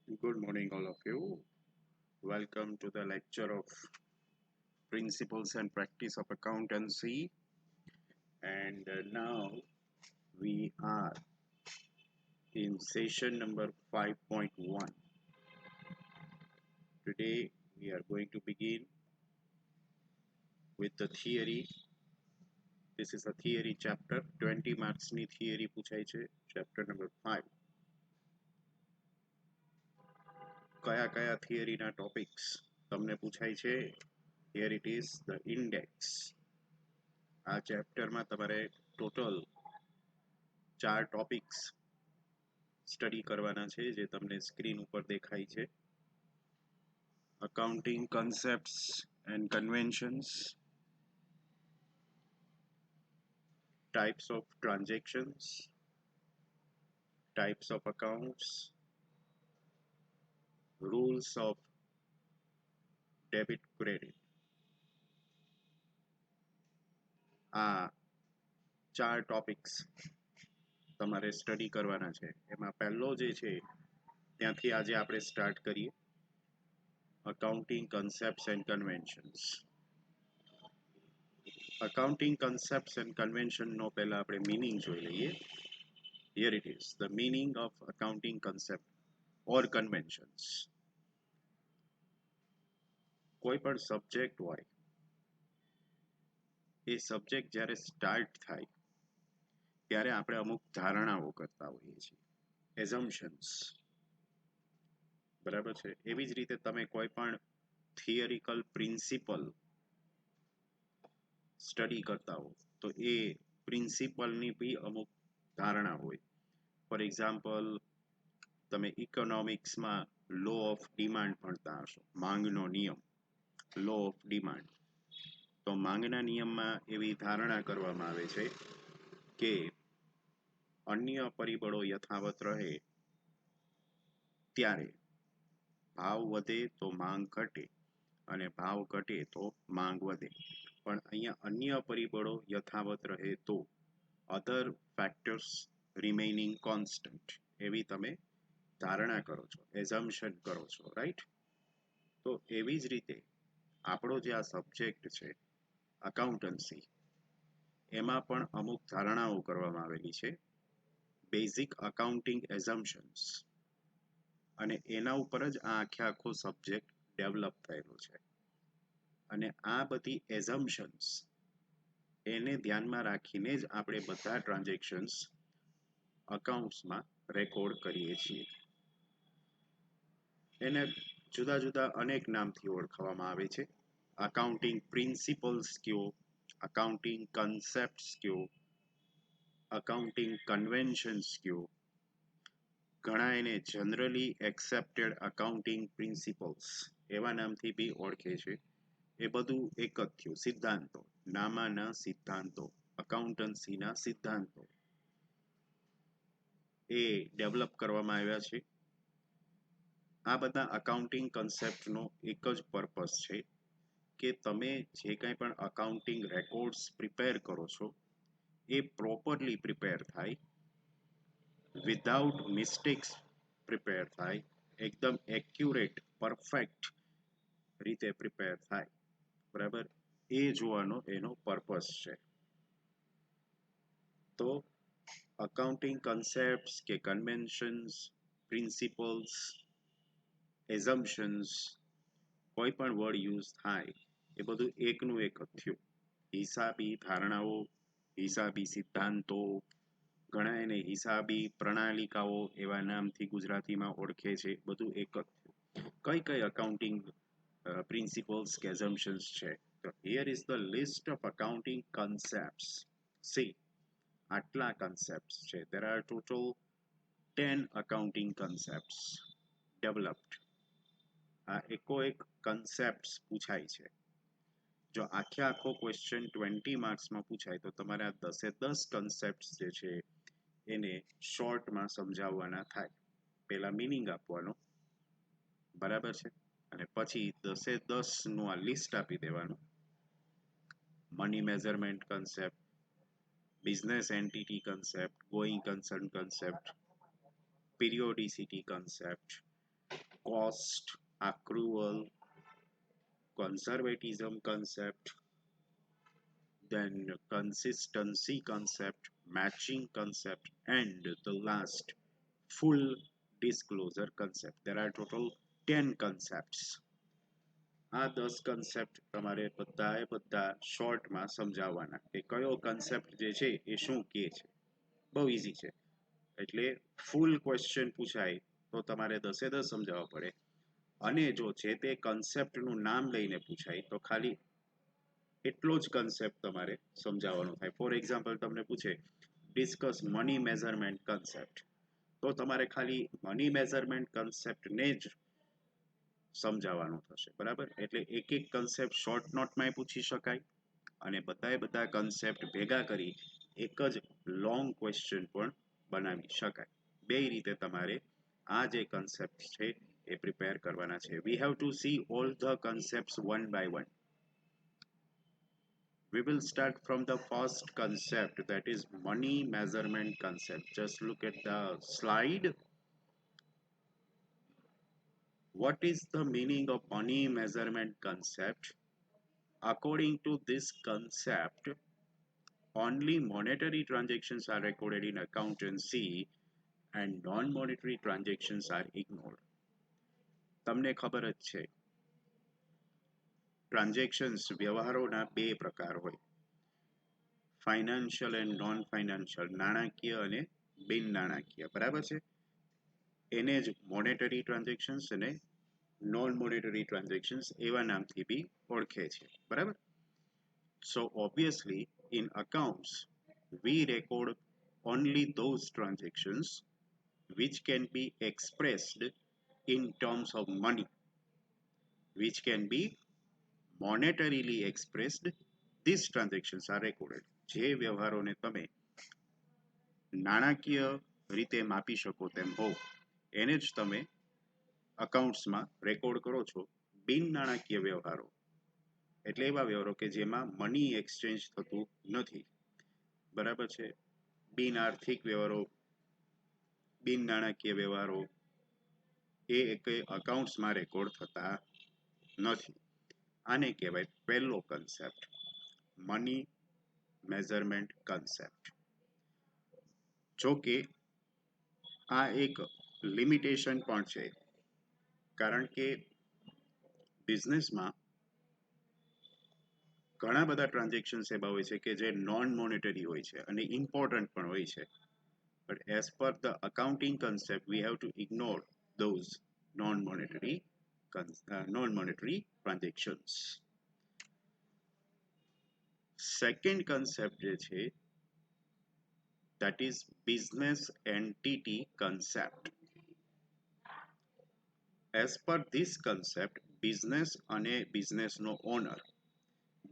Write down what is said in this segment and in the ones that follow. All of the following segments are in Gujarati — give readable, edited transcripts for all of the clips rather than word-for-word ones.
Good morning, all of you. Welcome to the lecture of Principles and Practice of Accountancy. And now we are in session number 5.1. Today we are going to begin with the theory. This is a theory chapter. 20 marks ની theory પૂછાય છે. Chapter number 5. કયા theory ના topics તમને પૂછાય છે? Here it is, the index. આ ચેપ્ટરમાં તમારે ટોટલ 4 ટોપિક્સ સ્ટડી કરવાના છે જે તમને સ્ક્રીન ઉપર દેખાય છે. Accounting concepts and conventions, types of transactions, types of accounts, rules of debit credit. આ 4 ટોપિક્સ તમારે સ્ટડી કરવાના છે. એમાં પહેલો જે છે ત્યાંથી આજે આપણે સ્ટાર્ટ કરીએ. Accounting concepts and conventions. Accounting concepts and convention નો પહેલા આપણે મીનિંગ જોઈ લઈએ. Here it is, the meaning of accounting concept or conventions. કોઈ પણ સબ્જેક્ટ હોય એ સબ્જેક્ટ જ્યારે સ્ટાર્ટ થાય ત્યારે આપણે અમુક ધારણાઓ કરતા હોઈએ છીએ, એઝમ્પશન્સ. બરાબર છે. એવી જ રીતે તમે કોઈ પણ થિયરિકલ પ્રિન્સિપલ સ્ટડી કરતા હો તો એ પ્રિન્સિપલની બી અમુક ધારણા હોય. ફોર એક્ઝામ્પલ, તમે ઇકોનોમિક્સમાં લો ઓફ ડિમાન્ડ ભણતા હશો, માંગનો નિયમ, લો ઓફ ડિમાન્ડ. તો માંગના નિયમમાં એવી ધારણા કરવામાં આવે છે કે અન્ય પરિબળો યથાવત રહે ત્યારે ભાવ વધે તો માંગ ઘટે અને ભાવ ઘટે તો માંગ વધે. પણ અહીંયા અન્ય પરિબળો યથાવત રહે તો, અધર ફેક્ટર્સ રિમેઇનિંગ કોન્સ્ટન્ટ, એવી તમે ધારણા કરો છો, એઝમ્પશન કરો છો, રાઈટ? તો એવી જ રીતે આપણો જે આ સબ્જેક્ટ છે અકાઉન્ટન્સી, એમાં પણ અમુક ધારણાઓ કરવામાં આવેલી છે, બેઝિક અકાઉન્ટિંગ એઝમ્પશન્સ, અને એના ઉપર જ આ આખો સબ્જેક્ટ ડેવલપ થયેલો છે. અને આ બધી એઝમ્પશન્સ એને ધ્યાનમાં રાખીને જ આપણે બધા ટ્રાન્ઝેક્શન્સ અકાઉન્ટ્સમાં રેકોર્ડ કરીએ છીએ. એને જુદા જુદા અનેક નામથી ઓળખવામાં આવે છે. અકાઉન્ટિંગ પ્રિન્સિપલ્સ કયો, અકાઉન્ટિંગ કન્સેપ્ટ્સ કયો, અકાઉન્ટિંગ કન્વેન્શન્સ કયો, ઘણા એને જનરલી એક્સેપ્ટેડ અકાઉન્ટિંગ પ્રિન્સિપલ્સ એવા નામથી બી ઓળખે છે. એ બધું એક જ થયું, સિદ્ધાંતો, નામાના સિદ્ધાંતો, અકાઉન્ટન્સીના સિદ્ધાંતો એ ડેવલપ કરવામાં આવ્યા છે. આ બધા અકાઉન્ટિંગ કન્સેપ્ટનો એક જ પર્પસ છે કે તમે જે કંઈ પણ અકાઉન્ટિંગ રેકોર્ડ્સ પ્રિપેર કરો છો એ પ્રોપરલી પ્રિપેર થાય, વિધાઉટ મિસ્ટેક્સ પ્રિપેર થાય, એકદમ એક્યુરેટ, પરફેક્ટ રીતે પ્રિપેર થાય. બરાબર? એ જોવાનો એનો પર્પસ છે. તો અકાઉન્ટિંગ કન્સેપ્ટ્સ કે કન્વેન્શન્સ, પ્રિન્સિપલ્સ, એઝમ્પશન્સ, કોઈ પણ વર્ડ યુઝ થાય એ બધું એકનું એક જ થયું. હિસાબી ધારણાઓ, હિસાબી સિદ્ધાંતો, ઘણા એને હિસાબી પ્રણાલિકાઓ એવા નામથી ગુજરાતીમાં ઓળખે છે, બધું એક જ થયું. કઈ કઈ અકાઉન્ટિંગ પ્રિન્સિપલ્સ કે એઝમ્પશન્સ છે? તો here is the list of accounting concepts. C, આટલા કન્સેપ્ટ્સ છે. There are total 10 accounting concepts developed. આ એક કન્સેપ્ટ્સ પૂછાય છે. જો આખો ક્વેશ્ચન 20 માર્ક્સમાં પૂછાય તો તમારે આ 10 કન્સેપ્ટ્સ જે છે એને શોર્ટમાં સમજાવવાના થાય. પહેલા મિનિંગ આપવાનો, બરાબર છે, અને પછી 10 નું આ લિસ્ટ આપી દેવાનું. Money measurement concept, business entity concept, going concern concept, periodicity concept, cost, accrual, conservatism concept, then consistency concept, matching concept, and the last, full disclosure concept. There are total 10 concepts. આ 10 કન્સેપ્ટ તમારે બધા શોર્ટમાં સમજાવવાના કે કયો કન્સેપ્ટ જે છે એ શું કહે છે. બહુ ઈઝી છે. એટલે ફૂલ ક્વેશ્ચન પૂછાય તો તમારે 10 સમજાવવા પડે, અને જો જે તે કન્સેપ્ટનું નામ લઈને પૂછાય તો ખાલી એટલો જ કન્સેપ્ટ તમારે સમજાવવાનો થાય. ફોર એક્ઝામ્પલ તમને પૂછે ડિસ્કસ મની મેઝરમેન્ટ કન્સેપ્ટ, તો તમારે ખાલી મની મેઝરમેન્ટ કન્સેપ્ટને જ સમજાવવાનું થશે. બરાબર? એટલે એક એક કન્સેપ્ટ શોર્ટ નોટમાં પૂછી શકાય, અને બધા કન્સેપ્ટ ભેગા કરી એક જ લોંગ ક્વેશ્ચન પણ બનાવી શકાય. બે રીતે તમારે આ જે કન્સેપ્ટ છે એ પ્રિપેર કરવાના છે. We have to see all the concepts one by one. We will start from the first concept, that is money measurement concept. Just look at the slide. What is the meaning of money measurement concept? According to this concept, only monetary transactions are recorded in accountancy and non-monetary transactions are ignored. તમને ખબર જ છે, ટ્રાન્ઝેક્શન્સ વ્યવહારોના બે પ્રકાર હોય, ફાઇનાન્શિયલ એન્ડ નોન ફાઇનાન્શિયલ, નાણાકીય અને બિન નાણાકીય. બરાબર છે? એને જ મોનેટરી ટ્રાન્ઝેક્શન્સ અને નોન મોનેટરી ટ્રાન્ઝેક્શન્સ એવા નામથી બી ઓળખે છે. બરાબર? સો obviously in accounts we record only those transactions which can be expressed in terms of money, which can be monetarily expressed. These transactions are recorded. જે વ્યવહારોને તમે નાણાકીય રીતે માપી શકો તેમ હો એને જ તમે અકાઉન્ટ્સમાં રેકોર્ડ કરો છો. બિન નાણાકીય વ્યવહારો એટલે એવા વ્યવહારો કે જેમાં મની એક્સચેન્જ થતું નથી. બરાબર છે? બિન આર્થિક વ્યવહારો, બિન નાણાકીય વ્યવહારો એ અકાઉન્ટ્સમાં રેકોર્ડ થતા નથી. આને કહેવાય પહેલો કન્સેપ્ટ, મની મેઝરમેન્ટ કન્સેપ્ટ. જો કે આ એક લિમિટેશન પણ છે, કારણ કે બિઝનેસમાં ઘણા બધા ટ્રાન્ઝેક્શન્સ એવા હોય છે કે જે નોન મોનેટરી હોય છે અને ઇમ્પોર્ટન્ટ પણ હોય છે. But as per the accounting concept, we have to ignore those non-monetary transactions. Second concept જે છે, that is business entity concept. As per this concept, business અને business નો owner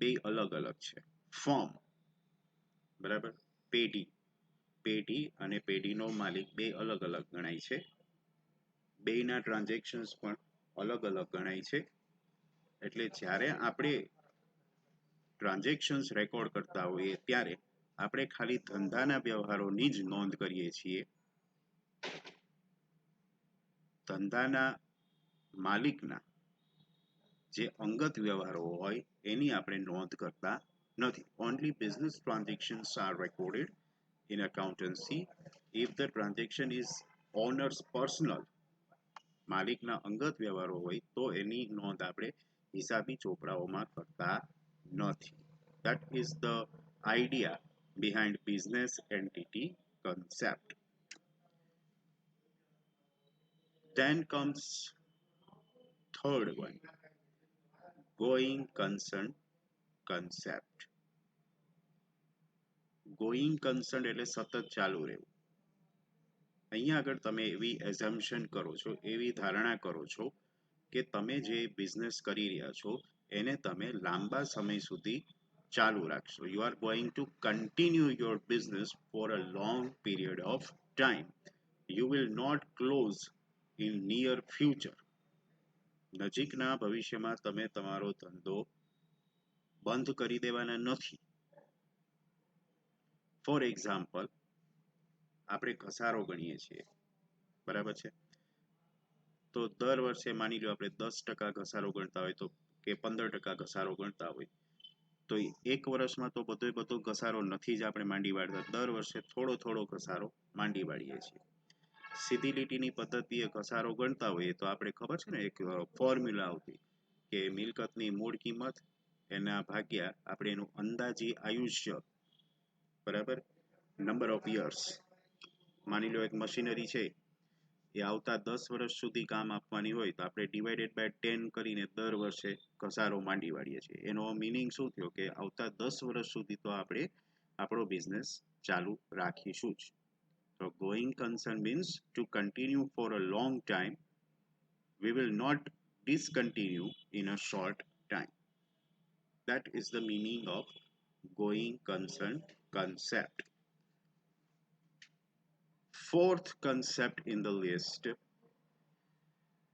બે અલગ અલગ છે. ફર્મ, બરાબર, પેઢી અને પેઢીનો માલિક બે અલગ અલગ ગણાય છે. બેના ટ્રાન્ઝેક્શન્સ પણ અલગ અલગ ગણાય છે. એટલે જ્યારે આપણે ટ્રાન્ઝેક્શન્સ રેકોર્ડ કરતા હોઈએ ત્યારે આપણે ખાલી ધંધાના વ્યવહારોની જ નોંધ કરીએ છીએ. ધંધાના માલિકના જે અંગત વ્યવહારો હોય એની આપણે નોંધ કરતા નથી. Only business transactions are recorded in accountancy. If the transaction is owner's personal, માલિકના અંગત વ્યવહારો હોય તો એની નોંધ આપણે હિસાબી ચોપડાઓમાં કરતા નથી. That is the idea behind business entity concept. Then comes third one, going concern concept. Going concern એટલે સતત ચાલુ રહેવું. અહીંયા આગળ તમે એવી એઝમ્પશન કરો છો, એવી ધારણા કરો છો કે તમે જે બિઝનેસ કરી રહ્યા છો એને તમે લાંબા સમય સુધી ચાલુ રાખશો. You are going to continue your business for a long period of time. You will not close in near future. નજીકના ભવિષ્યમાં તમે તમારો ધંધો બંધ કરી દેવાના નથી. ફોર એક્ઝામ્પલ, આપણે ઘસારો ગણીએ છીએ, બરાબર છે? તો દર વર્ષે માની લો આપણે 10% ઘસારો ગણતા હોય તો કે 15% ઘસારો ગણતા હોય તો એક વર્ષમાં તો બધો ઘસારો નથી જ આપણે માંડી વાળતા, દર વર્ષે થોડો થોડો ઘસારો માંડી વાળીએ છીએ. સીધી લીટીની પદ્ધતિએ ઘસારો ગણતા હોઈએ તો આપણે ખબર છે ને એક ફોર્મ્યુલા આવતી કે મિલકતની મૂળ કિંમત એના ભાગ્યા આપણે એનું અંદાજી આયુષ્ય બરાબર નંબર ઓફ યર્સ. માની લો એક મશીનરી છે એ આવતા 10 વર્ષ સુધી કામ આપવાની હોય તો આપણે ડિવાઇડેડ બાય 10 કરીને દર વર્ષે ઘસારો માંડી વાળીએ છીએ. એનો મિનિંગ શું થયો કે આવતા 10 વર્ષ સુધી તો આપણે આપણો બિઝનેસ ચાલુ રાખીશું જ. તો going concern means to continue for a long time. We will not discontinue in a short time. That is the meaning of going concern concept. Fourth concept in the list,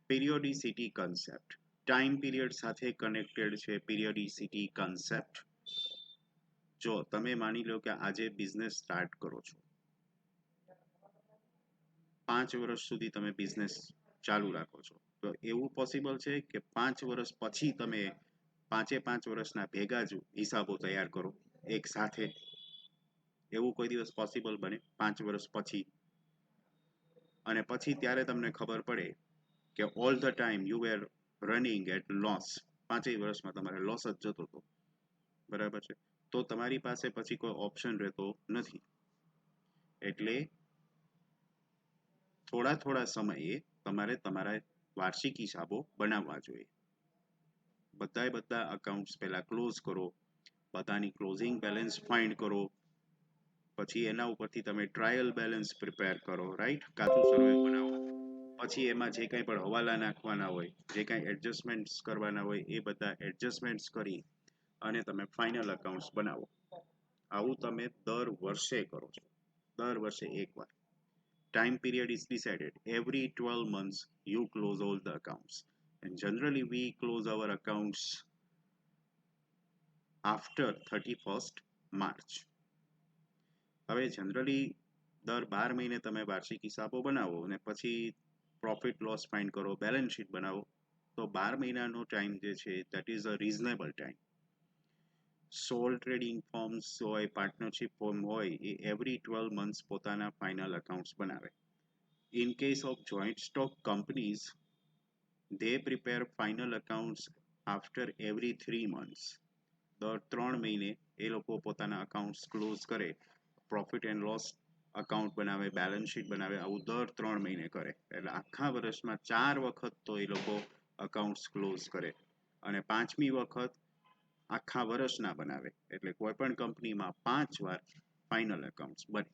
periodicity concept. Time period સાથે કનેક્ટેડ છે periodicity concept. જો તમે માની લો કે આજે બિઝનેસ સ્ટાર્ટ કરો છો, 5 વર્ષ સુધી તમે બિઝનેસ ચાલુ રાખો છો, તો એવું પોસિબલ છે કે 5 વર્ષ પછી તમે 5 વર્ષના ભેગા જ હિસાબો તૈયાર કરો એક સાથે? એવું કોઈ દિવસ પોસિબલ બને 5 વર્ષ પછી? અને પછી ત્યારે તમને ખબર પડે કે all the time you were running at loss, 5 વર્ષમાં તમારે લોસ જ જતો હતો, બરાબર છે? તો તમારી પાસે પછી કોઈ ઓપ્શન રહેતો નથી. એટલે થોડા સમયે તમારે તમારા વાર્ષિક હિસાબો બનાવવા જોઈએ. બધા અકાઉન્ટ્સ પહેલા ક્લોઝ કરો, બધાની ક્લોઝિંગ બેલેન્સ ફાઇન્ડ કરો, પછી એના ઉપરથી તમે ટ્રાયલ બેલેન્સ પ્રિપેર કરો, રાઈટ? કાચું સર્વે બનાવો, પછી એમાં જે કંઈ પણ હવાલા નાખવાના હોય, જે કંઈ એડજસ્ટમેન્ટ્સ કરવાના હોય એ બધા એડજસ્ટમેન્ટ્સ કરી અને તમે ફાઇનલ અકાઉન્ટ્સ બનાવો. આવું તમે દર વર્ષે કરો છો, દર વર્ષે એકવાર. Time period is decided. Every 12 months, you close all the accounts. And generally, we close our accounts after 31st March. હવે જનરલી દર 12 મહિને તમે વાર્ષિક હિસાબો બનાવો અને પછી પ્રોફિટ લોસ ફાઇન્ડ કરો, બેલેન્સ શીટ બનાવો, તો 12 મહિનાનો ટાઈમ જે છે that is a reasonable time. Sole trading forms હોય, પાર્ટનરશિપ ફોર્મ હોય, એ એવરી 12 મંથ્સ પોતાના ફાઇનલ અકાઉન્ટ્સ બનાવે. In case of joint stock companies, they prepare final accounts after every 3 months. દર 3 મહિને એ લોકો પોતાના અકાઉન્ટ્સ ક્લોઝ કરે, પ્રોફિટ એન્ડ લોસ અકાઉન્ટ બનાવે, બેલેન્સ શીટ બનાવે, આવું દર 3 મહિને કરે. એટલે આખા વર્ષમાં 4 વખત તો એ લોકો અકાઉન્ટ્સ ક્લોઝ કરે અને 5મી વખત આખા વર્ષના બનાવે. એટલે કોઈ પણ કંપનીમાં 5 વાર ફાઇનલ અકાઉન્ટ્સ બને.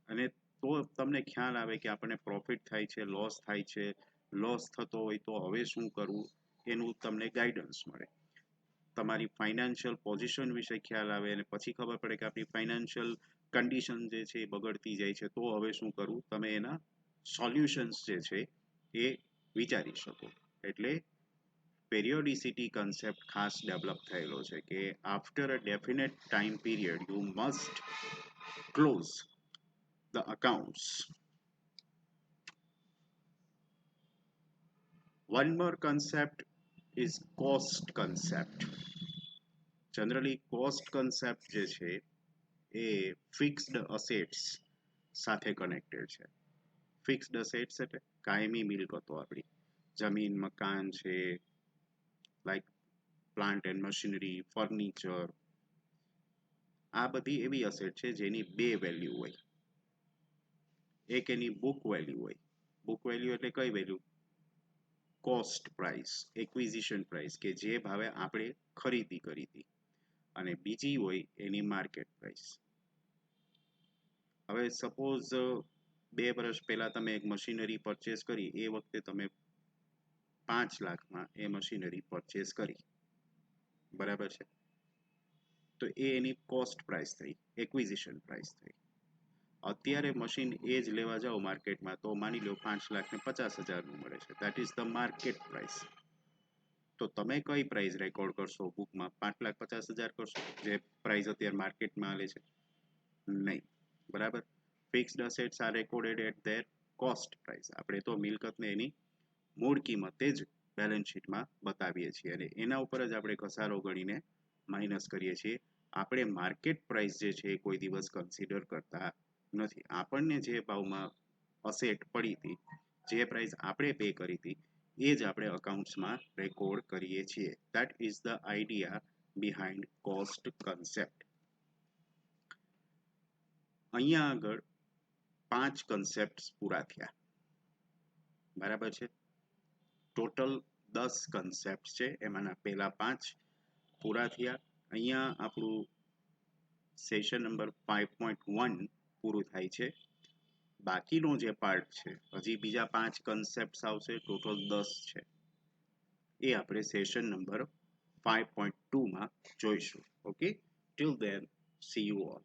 અને તો તમને ખ્યાલ આવે કે આપણને પ્રોફિટ થાય છે, લોસ થાય છે, લોસ થતો હોય તો હવે શું કરવું એનું તમને ગાઈડન્સ મળે. તમારી ફાઇનાન્શિયલ પોઝિશન વિશે ખ્યાલ આવે અને પછી ખબર પડે કે આપણી ફાઇનાન્શિયલ કન્ડિશન જે છે એ બગડતી જાય છે, તો હવે શું કરવું, તમે એના સોલ્યુશન્સ જે છે એ વિચારી શકો. એટલે પેરિયોડિસિટી કન્સેપ્ટ ખાસ ડેવલપ થયેલો છે કે after a definite time period you must close the accounts. One more concept is cost concept. Generally cost concept જે છે એ fixed assets સાથે connected છે. Fixed assets એટલે કાયમી મિલકતો, આપણી જમીન મકાન છે, like plant and machinery, furniture, આ બધી એવી અસેટ છે જેની બે વેલ્યુ હોય. એક એની બુક વેલ્યુ હોય. બુક વેલ્યુ એટલે કઈ value? Cost price, acquisition price, કે જે ભાવે આપણે ખરીદી કરી હતી. અને બીજી હોય એની માર્કેટ પ્રાઇસ. હવે સપોઝ 2 વર્ષ પહેલા તમે એક મશીનરી પરચેસ કરી, એ વખતે તમે 5 લાખમાં એ મશીનરી પરચેસ કરી, બરાબર છે? તો એ એની કોસ્ટ પ્રાઇસ થઈ, એક્વિઝિશન પ્રાઇસ થઈ. અત્યારે મશીન એ જ લેવા જાઓ માર્કેટમાં તો માની લો 5,50,000નું મળે છે, that is the market price. તો તમે કઈ પ્રાઇસ રેકોર્ડ કરશો બુકમાં? 5,50,000 કરશો, જે પ્રાઇસ અત્યારે માર્કેટમાં હાલે છે? નહીં, બરાબર? Fixed assets are recorded at their cost price. આપણે તો મિલકતને એની મૂળ કિંમતે જ બેલેન્સ શીટમાં બતાવીએ છીએ અને એના ઉપર જ આપણે ઘસારો ગણીને માઇનસ કરીએ છીએ. આપણે માર્કેટ પ્રાઇસ જે છે એ કોઈ દિવસ કન્સિડર કરતા નથી. આપણને જે ભાવમાં અસેટ પડી હતી, જે પ્રાઇસ આપણે પે કરી હતી, એ જ આપણે અકાઉન્ટ્સમાં રેકોર્ડ કરીએ છીએ. That is the idea behind cost concept. અહીંયા આગળ 5 કન્સેપ્ટ પૂરા થયા. બરાબર છે. ટોટલ 10 કન્સેપ્ટ છે, એમાંના પહેલા 5 પૂરા થયા. અહીંયા આપણું સેશન નંબર 5.1 પૂરું થાય છે. બાકીનો જે પાર્ટ છે, હજી બીજા 5 કન્સેપ્ટ આવશે, ટોટલ 10 છે. એ આપણે સેશન નંબર 5.2 માં જોઈશું. Okay, till then C you all.